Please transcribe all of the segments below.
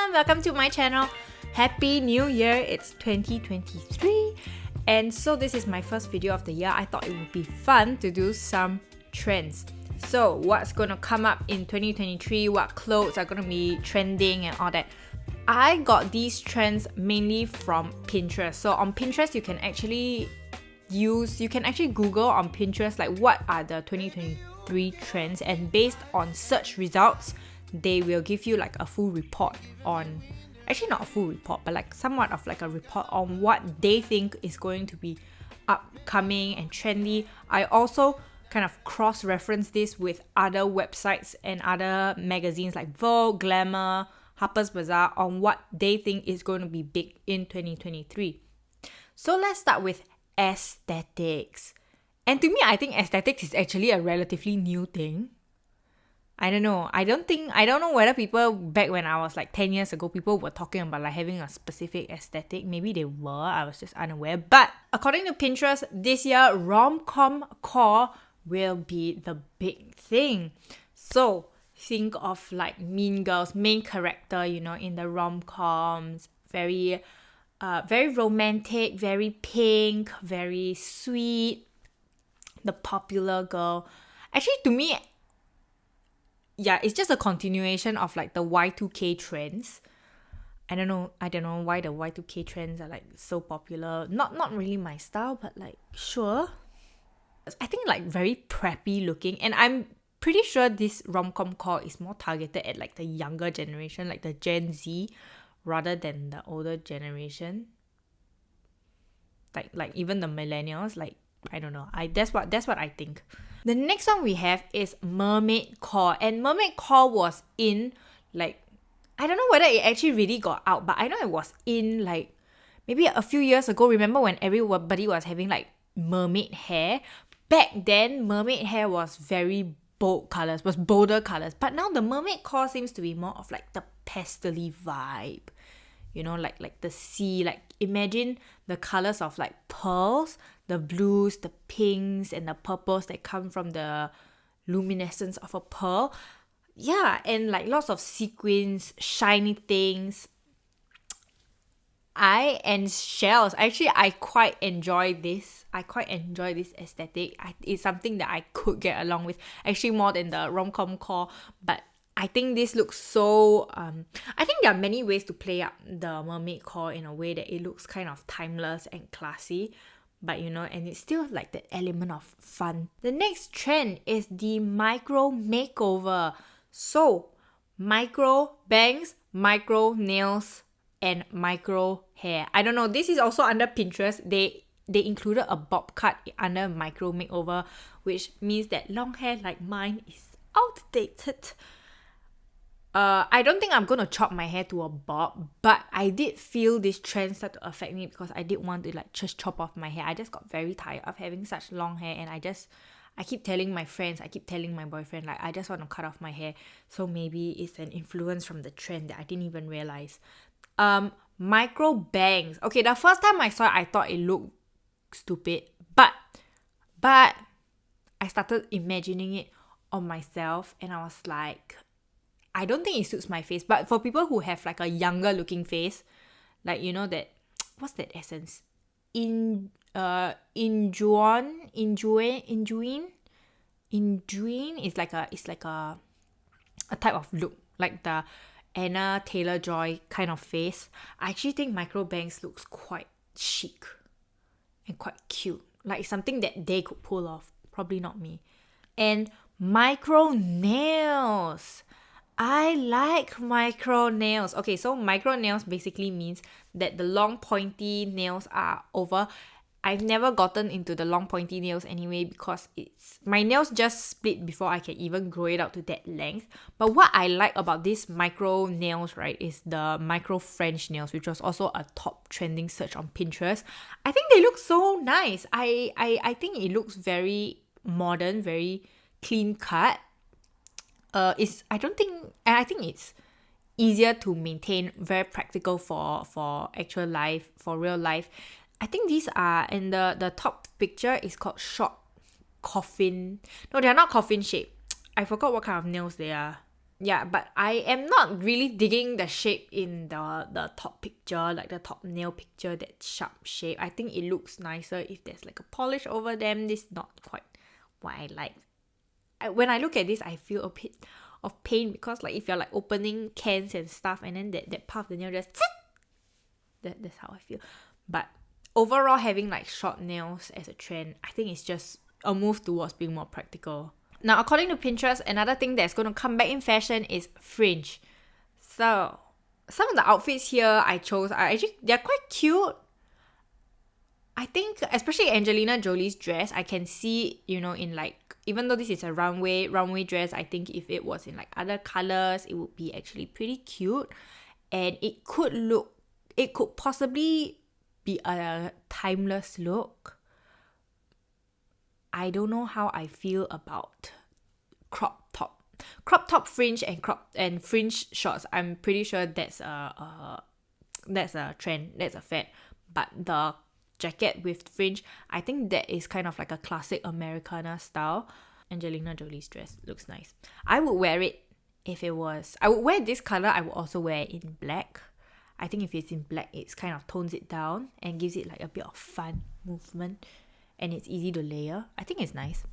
everyone, welcome to my channel. Happy New Year, it's 2023 and so this is my first video of the year. I thought it would be fun to do some trends. So what's gonna come up in 2023, what clothes are gonna be trending and all that. I got these trends mainly from Pinterest. So on Pinterest you can actually Google on Pinterest like what are the 2023 trends, and based on search results they will give you like a full report on, actually not a full report but like somewhat of like a report on what they think is going to be upcoming and trendy. I also kind of cross-reference this with other websites and other magazines like Vogue, Glamour, Harper's Bazaar on what they think is going to be big in 2023. So let's start with aesthetics. And to me, I think aesthetics is actually a relatively new thing. I don't know. I don't know whether people back when I was like 10 years ago, people were talking about like having a specific aesthetic. Maybe they were. I was just unaware. But according to Pinterest, this year, ROMCOM core will be the big thing. So think of like Mean Girls, main character, in the rom-coms, very romantic, very pink, very sweet, the popular girl. Actually, to me, yeah, it's just a continuation of like the Y2K trends. I don't know why the Y2K trends are like so popular. Not really my style, but like sure. I think like very preppy looking, and I'm pretty sure this rom-com core is more targeted at like the younger generation, like the Gen Z, rather than the older generation. Like even the millennials, like I don't know. That's what I think. The next one we have is mermaid core, and mermaid core was in like, I don't know whether it actually really got out, but I know it was in like maybe a few years ago. Remember when everybody was having like mermaid hair? Back then, mermaid hair was very bolder colors, but now the mermaid core seems to be more of like the pastel-y vibe. Like the sea, like imagine the colors of like pearls, the blues, the pinks, and the purples that come from the luminescence of a pearl. Yeah, and like lots of sequins, shiny things. And shells. Actually, I quite enjoy this. Aesthetic. It's something that I could get along with. Actually, more than the rom-com core, but I think this looks so I think there are many ways to play up the mermaid core in a way that it looks kind of timeless and classy, but and it's still like the element of fun. The next trend is the micro makeover. So micro bangs, micro nails, and micro hair. I don't know, this is also under Pinterest. They included a bob cut under micro makeover, which means that long hair like mine is outdated. I don't think I'm gonna chop my hair to a bob, but I did feel this trend start to affect me because I did want to like just chop off my hair. I just got very tired of having such long hair, and I keep telling my friends, I keep telling my boyfriend, like I just want to cut off my hair. So maybe it's an influence from the trend that I didn't even realize. Micro bangs. Okay, the first time I saw it, I thought it looked stupid, but I started imagining it on myself, and I was like, I don't think it suits my face, but for people who have like a younger looking face, like that, what's that essence? Injuine is like a type of look, like the Anna Taylor-Joy kind of face. I actually think micro bangs looks quite chic and quite cute. Like it's something that they could pull off, probably not me. And micro nails. I like micro nails. Okay, so micro nails basically means that the long pointy nails are over. I've never gotten into the long pointy nails anyway because my nails just split before I can even grow it out to that length. But what I like about these micro nails, right, is the micro French nails, which was also a top trending search on Pinterest. I think they look so nice. I think it looks very modern, very clean cut. I think it's easier to maintain, very practical for actual life, for real life. I think these are, in the top picture is called short coffin. No, they are not coffin shaped. I forgot what kind of nails they are. yeah, but I am not really digging the shape in the top picture, like the top nail picture, that sharp shape. I think it looks nicer if there's like a polish over them. This is not quite what I like. When I look at this, I feel a bit of pain because like if you're like opening cans and stuff and then that part of the nail just that's how I feel. But overall, having like short nails as a trend, I think it's just a move towards being more practical. Now, according to Pinterest, another thing that's going to come back in fashion is fringe. So, some of the outfits here I chose are actually, they're quite cute. I think, especially Angelina Jolie's dress, I can see, in like, even though this is a runway dress, I think if it was in like other colors, it would be actually pretty cute. And it could possibly be a timeless look. I don't know how I feel about crop top fringe and fringe shorts. I'm pretty sure that's a trend, that's a fad. But the jacket with fringe, I think that is kind of like a classic Americana style. Angelina Jolie's dress looks nice. I would wear it I would wear this color. I would also wear it in black. I think if it's in black, it kind of tones it down and gives it like a bit of fun movement. And it's easy to layer. I think it's nice.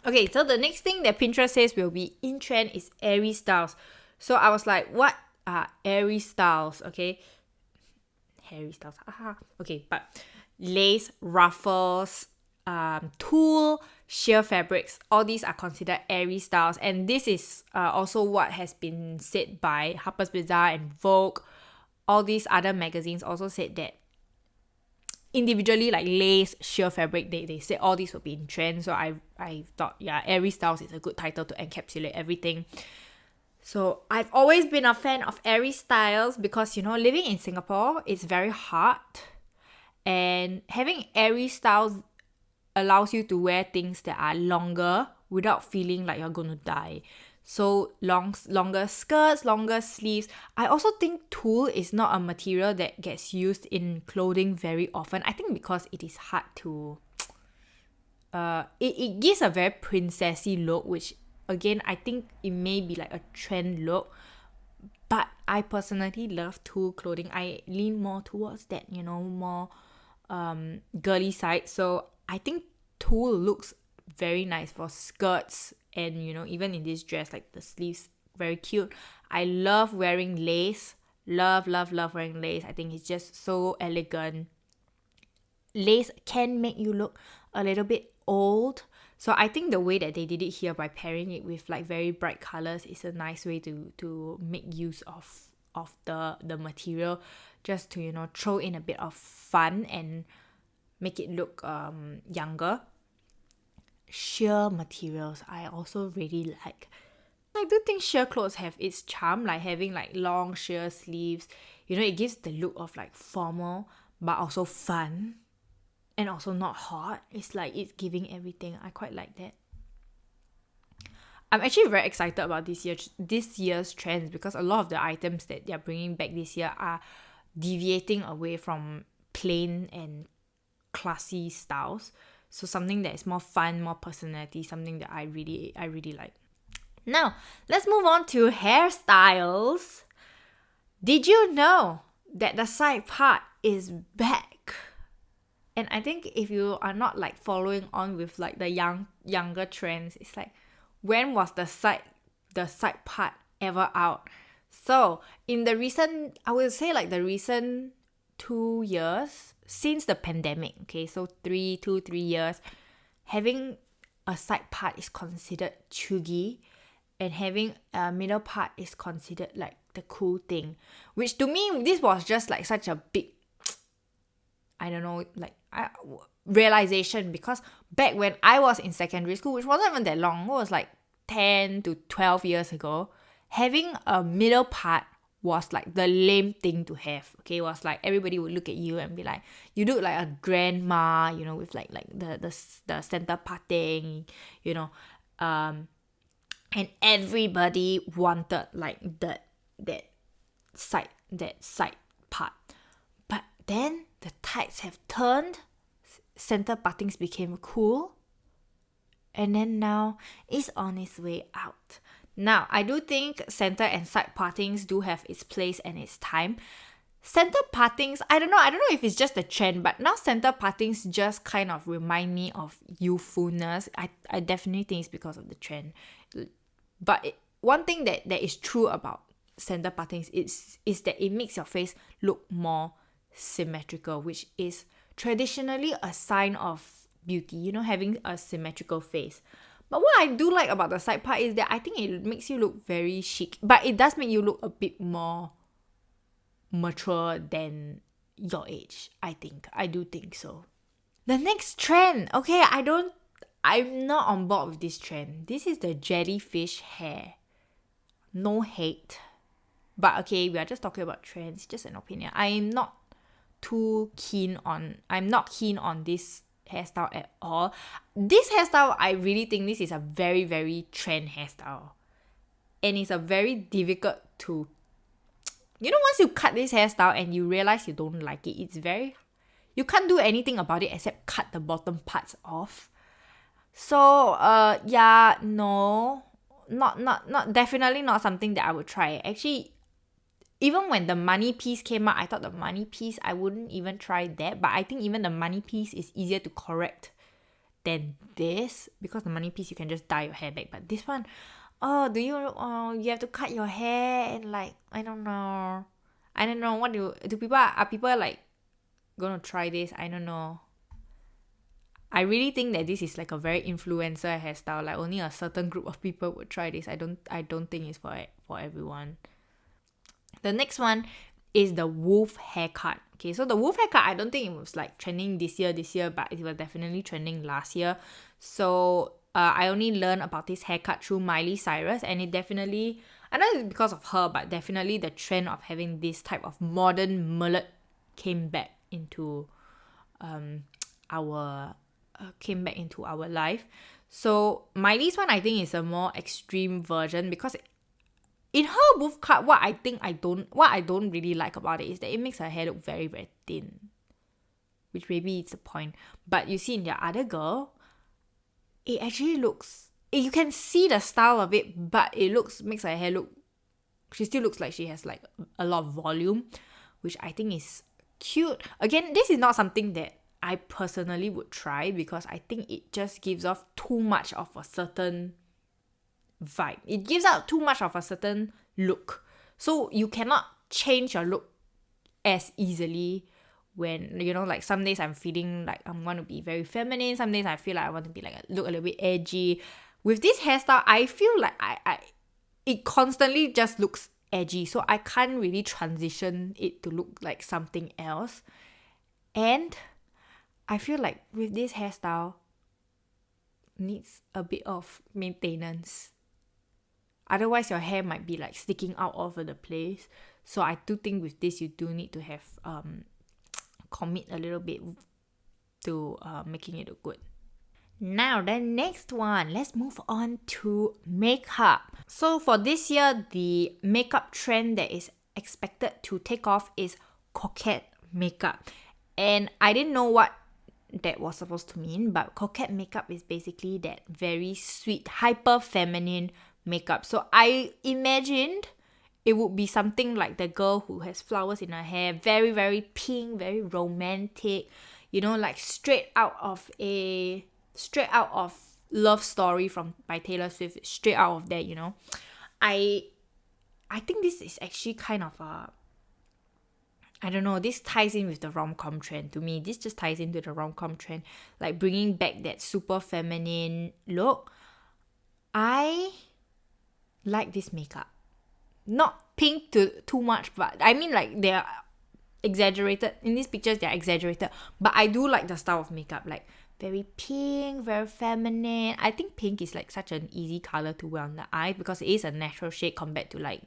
Okay, so the next thing that Pinterest says will be in trend is airy styles. So I was like, what are airy styles? Okay, hairy styles. Okay, but lace, ruffles, tulle, sheer fabrics, all these are considered airy styles. And this is also what has been said by Harper's Bazaar and Vogue. All these other magazines also said that individually, like lace, sheer fabric, they said all these will be in trend. So I thought, yeah, airy styles is a good title to encapsulate everything. So I've always been a fan of airy styles because, living in Singapore, it's very hot. And having airy styles allows you to wear things that are longer without feeling like you're going to die. So longer skirts, longer sleeves. I also think tulle is not a material that gets used in clothing very often. I think because it is hard to... It gives a very princessy look, which again, I think it may be like a trend look. But I personally love tulle clothing. I lean more towards that, more girly side. So I think tulle looks very nice for skirts. And, even in this dress, like the sleeves, very cute. I love wearing lace. Love wearing lace. I think it's just so elegant. Lace can make you look a little bit old. So I think the way that they did it here by pairing it with like very bright colors is a nice way to make use of the material. Just to, throw in a bit of fun and make it look younger. Sheer materials I also really like. I do think sheer clothes have its charm, like having like long sheer sleeves. It gives the look of like formal but also fun and also not hot. It's like it's giving everything. I quite like that. I'm actually very excited about this year's trends because a lot of the items that they're bringing back this year are deviating away from plain and classy styles. So something that is more fun, more personality, something that I really like. Now, let's move on to hairstyles. Did you know that the side part is back? And I think if you are not like following on with like the younger trends, it's like, when was the side part ever out? So in the recent, I would say like the recent 2 years since the pandemic, okay, so 3 years, having a side part is considered chuggy, and having a middle part is considered like the cool thing, which to me this was just like such a big, I don't know, like realization, because back when I was in secondary school, which wasn't even that long, it was like 10 to 12 years ago, having a middle part was like the lame thing to have. Okay, it was like everybody would look at you and be like, you look like a grandma, with like the center parting, and everybody wanted like that side part. But then the tides have turned, center partings became cool, and then now it's on its way out. Now, I do think center and side partings do have its place and its time. Center partings, I don't know if it's just a trend, but now center partings just kind of remind me of youthfulness. I definitely think it's because of the trend. But one thing that is true about center partings is that it makes your face look more symmetrical, which is traditionally a sign of beauty, you know, having a symmetrical face. But what I do like about the side part is that I think it makes you look very chic, but it does make you look a bit more mature than your age. I do think so. The next trend, okay, I'm not on board with this trend. This is the jellyfish hair. No hate, but okay, we are just talking about trends, just an opinion. I'm not keen on this hairstyle at all. This hairstyle, I really think this is a very, very trend hairstyle, and it's a very difficult to, you know, once you cut this hairstyle and you realize you don't like it, you can't do anything about it except cut the bottom parts off. So yeah, no, not definitely not something that I would try. Actually, even when the money piece came out, I thought the money piece, I wouldn't even try that. But I think even the money piece is easier to correct than this, because the money piece you can just dye your hair back. But this one, you have to cut your hair, and like, I don't know. What are people like gonna try this? I don't know. I really think that this is like a very influencer hairstyle. Like only a certain group of people would try this. I don't think it's for everyone. The next one is the wolf haircut. Okay, so the wolf haircut, I don't think it was like trending this year, but it was definitely trending last year. So I only learned about this haircut through Miley Cyrus, and it definitely, I know it's because of her, but definitely the trend of having this type of modern mullet came back into our life. So Miley's one, I think, is a more extreme version, because in her wolf cut, what I don't really like about it is that it makes her hair look very, very thin, which maybe it's the point. But you see in the other girl, it actually looks, you can see the style of it, but makes her hair look, she still looks like she has like a lot of volume, which I think is cute. Again, this is not something that I personally would try, because I think it just gives off too much of a certain vibe. It gives out too much of a certain look. So you cannot change your look as easily when, you know, like some days I'm feeling like I want to be very feminine. Some days I feel like I want to be like look a little bit edgy. With this hairstyle, I feel like it constantly just looks edgy. So I can't really transition it to look like something else. And I feel like with this hairstyle, needs a bit of maintenance. Otherwise, your hair might be like sticking out all over the place. So I do think with this, you do need to have commit a little bit to making it look good. Now, the next one, let's move on to makeup. So for this year, the makeup trend that is expected to take off is coquette makeup. And I didn't know what that was supposed to mean, but coquette makeup is basically that very sweet, hyper feminine makeup. So I imagined it would be something like the girl who has flowers in her hair, very, very pink, very romantic, you know, like straight out of Love Story by Taylor Swift, straight out of that, you know. I think this is actually kind of a, I don't know, this ties in with the rom-com trend. To me, this just ties into the rom-com trend, like bringing back that super feminine look. I like this makeup. Not pink too much, but I mean, like, they are exaggerated. In these pictures, they are exaggerated. But I do like the style of makeup, like very pink, very feminine. I think pink is like such an easy color to wear on the eye, because it is a natural shade compared to like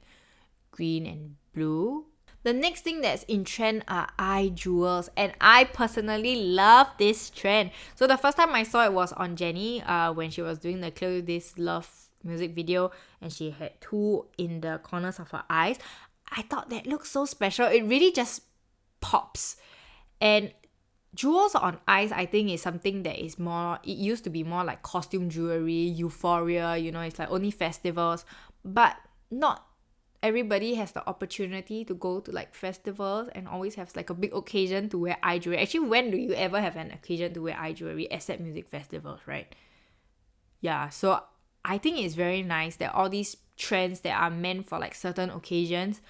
green and blue. The next thing that's in trend are eye jewels, and I personally love this trend. So the first time I saw it was on Jenny when she was doing the Clear This Love music video, and she had two in the corners of her eyes. I thought that looked so special. It really just pops. And jewels on eyes, I think, is something that is more, it used to be more like costume jewelry, euphoria, you know, it's like only festivals. but not everybody has the opportunity to go to like festivals and always have like a big occasion to wear eye jewelry. Actually, when do you ever have an occasion to wear eye jewelry except music festivals, right? Yeah, so I think it's very nice that all these trends that are meant for like certain occasions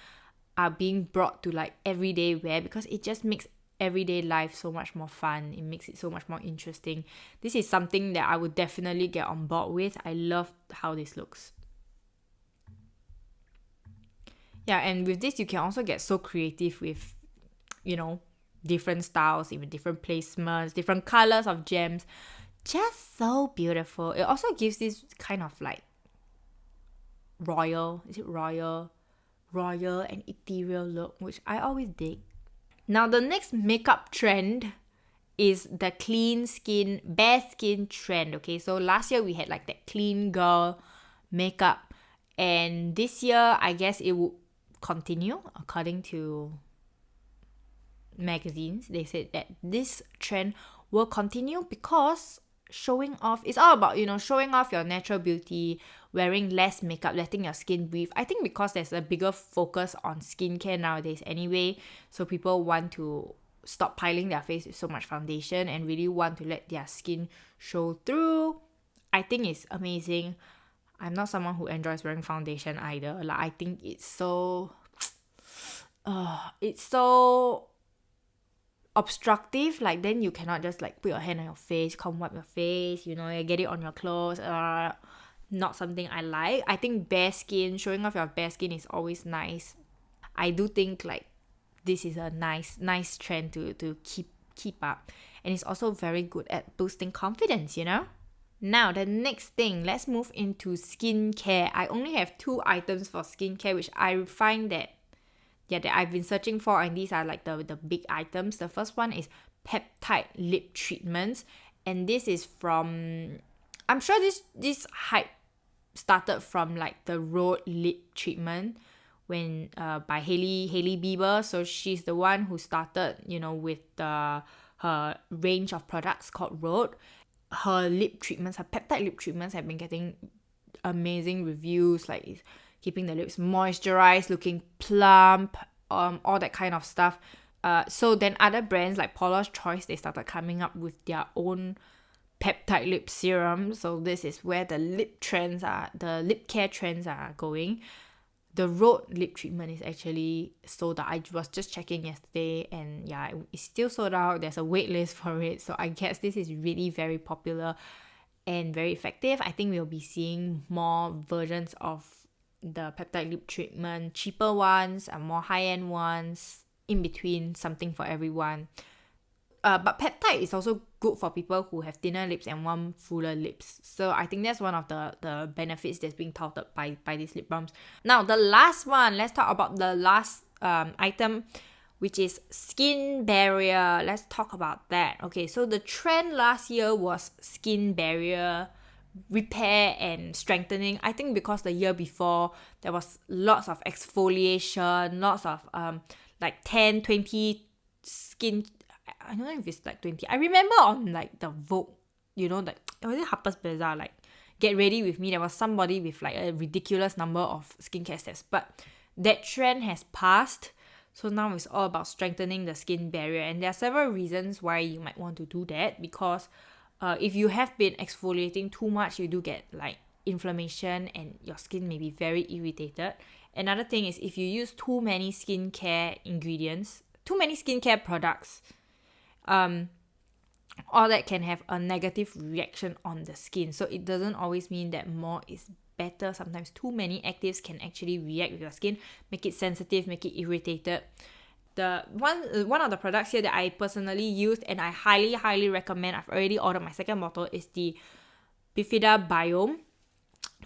are being brought to like everyday wear, because it just makes everyday life so much more fun. It makes it so much more interesting. This is something that I would definitely get on board with. I love how this looks. Yeah, and with this you can also get so creative with, different styles, even different placements, different colors of gems. Just so beautiful. It also gives this kind of like royal and ethereal look, which I always dig. Now the next makeup trend is the clean skin, bare skin trend. Okay, so last year we had like that clean girl makeup, and this year I guess it would continue. According to magazines, they said that this trend will continue because showing off, it's all about showing off your natural beauty, wearing less makeup, letting your skin breathe. I think because there's a bigger focus on skincare nowadays anyway, so people want to stop piling their face with so much foundation and really want to let their skin show through. I think it's amazing. I'm not someone who enjoys wearing foundation either. Like, I think it's so obstructive. Like, then you cannot just like put your hand on your face, come wipe your face, get it on your clothes. Not something I like. I think bare skin, showing off your bare skin is always nice. I do think like this is a nice trend to keep up, and it's also very good at boosting confidence. Now the next thing, let's move into skincare. I only have 2 items for skincare, which I find that I've been searching for, and these are like the big items. The first one is peptide lip treatments, and this is from, I'm sure this hype started from like the Rhode lip treatment when by Hailey Bieber. So she's the one who started with her range of products called Rhode. Her lip treatments, her peptide lip treatments have been getting amazing reviews, like it's keeping the lips moisturized, looking plump, all that kind of stuff. So then other brands like Paula's Choice, they started coming up with their own peptide lip serum. So this is where the lip care trends are going. The Rhode lip treatment is actually sold out. I was just checking yesterday, and yeah, it's still sold out. There's a wait list for it. So I guess this is really very popular and very effective. I think we'll be seeing more versions of the peptide lip treatment, cheaper ones and more high-end ones, in between, something for everyone. But peptide is also good for people who have thinner lips and want fuller lips. So I think that's one of the benefits that's being touted by these lip balms. Now the last one, let's talk about the last item, which is skin barrier. Let's talk about that. Okay, so the trend last year was skin barrier repair and strengthening. I think because the year before there was lots of exfoliation, lots of like 10, 20 skin, I don't know if it's like 20. I remember on like the Vogue, like, was it Harper's Bazaar, like Get Ready With Me, there was somebody with like a ridiculous number of skincare steps. But that trend has passed. So now it's all about strengthening the skin barrier. And there are several reasons why you might want to do that. Because if you have been exfoliating too much, you do get like inflammation and your skin may be very irritated. Another thing is if you use too many skincare ingredients, too many skincare products, all that can have a negative reaction on the skin. So it doesn't always mean that more is better. Sometimes too many actives can actually react with your skin, make it sensitive, make it irritated. The one of the products here that I personally used and I highly recommend, I've already ordered my second bottle, is the Bifida Biome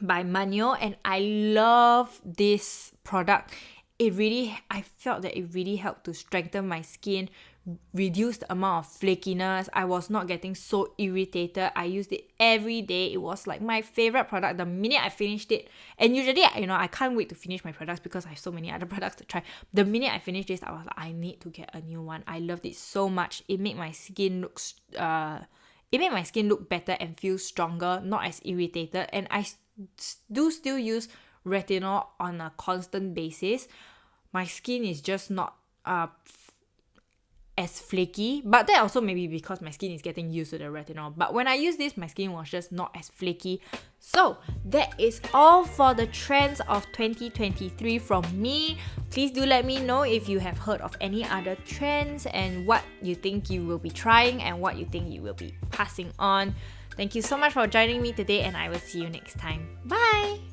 by Manyo, and I love this product. I felt that it really helped to strengthen my skin, reduce the amount of flakiness. I was not getting so irritated. I used it every day. It was like my favorite product the minute I finished it. And usually, I can't wait to finish my products because I have so many other products to try. The minute I finished this, I was like, I need to get a new one. I loved it so much. It made my skin look better and feel stronger, not as irritated. And I do still use retinol on a constant basis, my skin is just not as flaky, but that also maybe because my skin is getting used to the retinol. But when I use this, my skin was just not as flaky. So that is all for the trends of 2023 from me. Please do let me know if you have heard of any other trends and what you think you will be trying and what you think you will be passing on. Thank you so much for joining me today, and I will see you next time. Bye!